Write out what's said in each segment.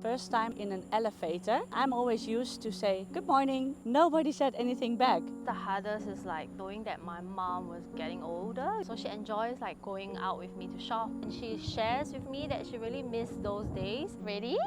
First time in an elevator, I'm always used to say, good morning. Nobody said anything back. The hardest is like knowing that my mom was getting older, so she enjoys like going out with me to shop, and she shares with me that she really missed those days. Ready?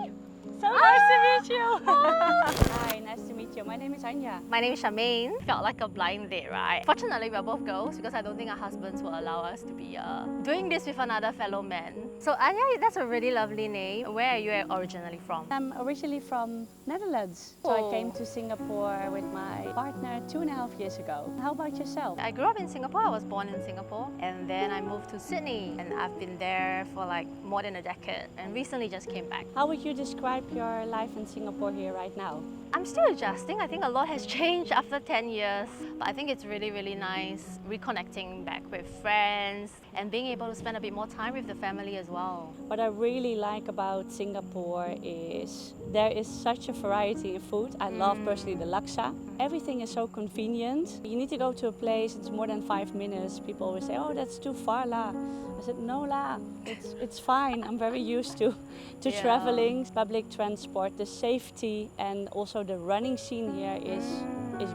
So nice to meet you. Hi, nice to meet you. My name is Anya. My name is Charmaine. Felt like a blind date, right? Fortunately, we're both girls because I don't think our husbands will allow us to be doing this with another fellow man. So Anya, that's a really lovely name. Where are you originally from? I'm originally from Netherlands. So I came to Singapore with my partner 2.5 years ago. How about yourself? I grew up in Singapore. I was born in Singapore, and then I moved to Sydney, and I've been there for like more than a decade, and recently just came back. How would you describe your life in Singapore here right now? I'm still adjusting. I think a lot has changed after 10 years, but I think it's really, really nice reconnecting back with friends and being able to spend a bit more time with the family as well. What I really like about Singapore is there is such a variety of food. I love personally the laksa. Everything is so convenient. You need to go to a place, it's more than 5 minutes. People always say, oh, that's too far la. I said, no la, it's fine. I'm very used to traveling. Public transport, the safety, and also the running scene here is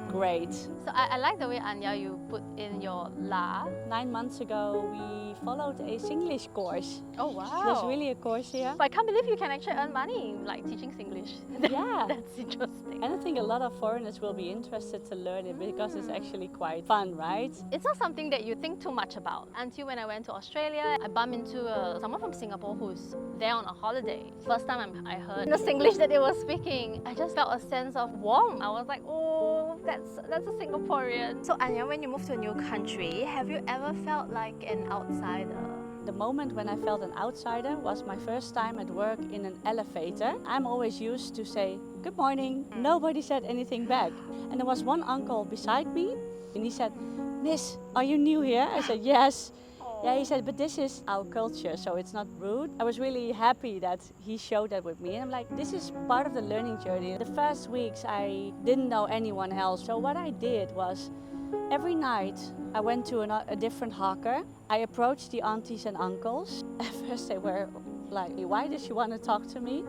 great. So I like the way, Anya, you put in your la. 9 months ago, we followed a Singlish course. Oh wow. There's really a course here. But I can't believe you can actually earn money like teaching Singlish. Yeah. That's interesting. And I think a lot of foreigners will be interested to learn it because it's actually quite fun, right? It's not something that you think too much about until when I went to Australia. I bumped into someone from Singapore who's there on a holiday. First time I heard the Singlish that they were speaking, I just felt a sense of warmth. I was like, oh, that's a Singaporean. So Anya, when you moved to a new country, have you ever felt like an outsider? The moment when I felt an outsider was my first time at work in an elevator. I'm always used to say, good morning. Nobody said anything back. And there was one uncle beside me and he said, Miss, are you new here? I said, yes. Yeah, he said, but this is our culture, so it's not rude. I was really happy that he showed that with me. And I'm like, this is part of the learning journey. The first weeks, I didn't know anyone else. So what I did was, every night, I went to a different hawker. I approached the aunties and uncles. At first, they were like, why does she want to talk to me?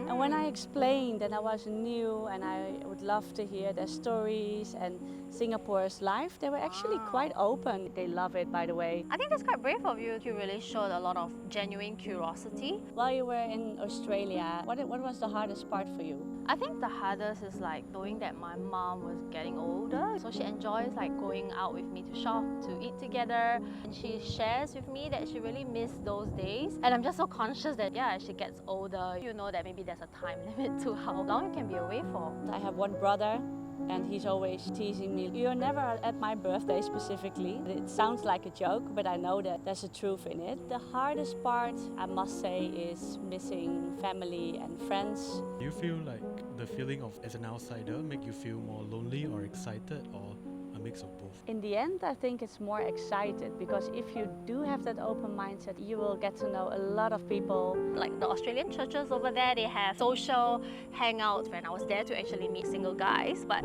And when I explained that I was new and I would love to hear their stories and Singapore's life, they were actually quite open. They love it, by the way. I think that's quite brave of you. You really showed a lot of genuine curiosity. While you were in Australia, what was the hardest part for you? I think the hardest is like knowing that my mom was getting older, so she enjoys like going out with me to shop, to eat together, and she shares with me that she really missed those days. And I'm just so conscious that as she gets older, you know that maybe there's a time limit to how long you can be away for. I have one brother and he's always teasing me. You're never at my birthday specifically. It sounds like a joke, but I know that there's a truth in it. The hardest part, I must say, is missing family and friends. Do you feel like the feeling of as an outsider make you feel more lonely or excited, or a mix of both? In the end, I think it's more excited because if you do have that open mindset, you will get to know a lot of people. Like the Australian churches over there, they have social hangouts. When I was there to actually meet single guys, but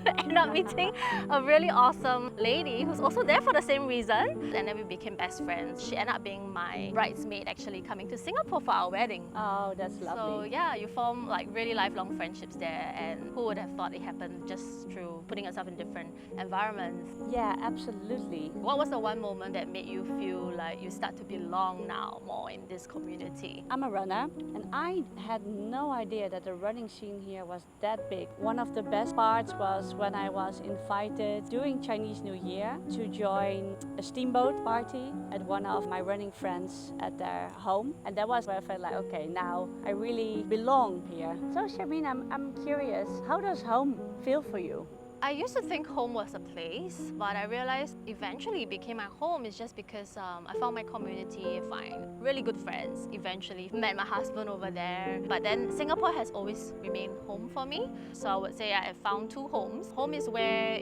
ended up meeting a really awesome lady who's also there for the same reason. And then we became best friends. She ended up being my bridesmaid, actually coming to Singapore for our wedding. Oh, that's lovely. So yeah, you form like really lifelong friendships there, and who would have thought it happened just through putting yourself in different environments. Yeah, absolutely. What was the one moment that made you feel like you start to belong now more in this community? I'm a runner and I had no idea that the running scene here was that big. One of the best parts was when I was invited during Chinese New Year to join a steamboat party at one of my running friends at their home. And that was where I felt like, okay, now I really belong here. So Charmaine, I'm curious, how does home feel for you? I used to think home was a place, but I realized eventually it became my home is just because I found my community, I find really good friends. Eventually met my husband over there. But then Singapore has always remained home for me. So I would say I found two homes. Home is where,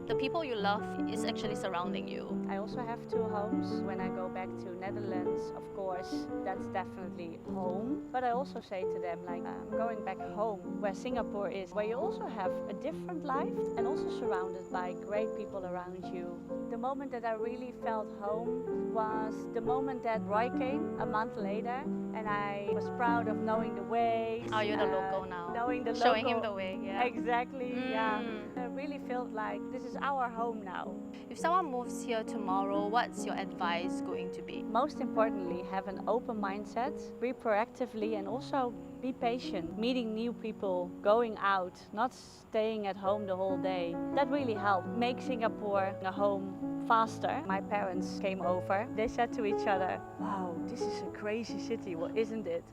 the people you love is actually surrounding you. I also have two homes. When I go back to Netherlands, of course, that's definitely home. But I also say to them, like, I'm going back home where Singapore is, where you also have a different life and also surrounded by great people around you. The moment that I really felt home was the moment that Roy came a month later and I was proud of knowing the ways. Oh, you're the local now. Knowing the Showing him local. the way, yeah. Exactly, yeah. Mm. I really felt like this is our home now. If someone moves here tomorrow, what's your advice going to be? Most importantly, have an open mindset, be proactively, and also be patient. Meeting new people, going out, not staying at home the whole day. That really helped. Make Singapore a home faster. My parents came over. They said to each other, "Wow, this is a crazy city, well, isn't it?"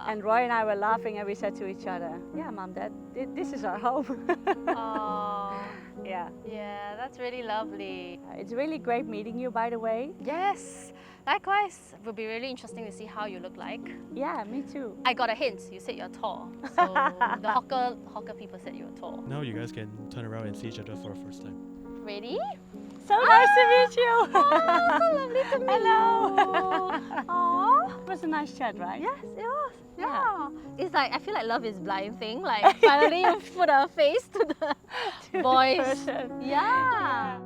And Roy and I were laughing, and we said to each other, "Yeah, Mom, Dad, this is our home." Oh, Yeah. yeah, that's really lovely. It's really great meeting you, by the way. Yes, likewise. It will be really interesting to see how you look like. Yeah, me too. I got a hint. You said you're tall. So the hawker people said you were tall. Now you guys can turn around and see each other for the first time. Ready? So nice to meet you. Oh, so lovely to meet Hello. you. Aww. It was a nice chat, right? Yes, it was. Yeah. Yeah. It's like, I feel like love is blind thing. Like finally you put a face to the To the voice. person. Yeah.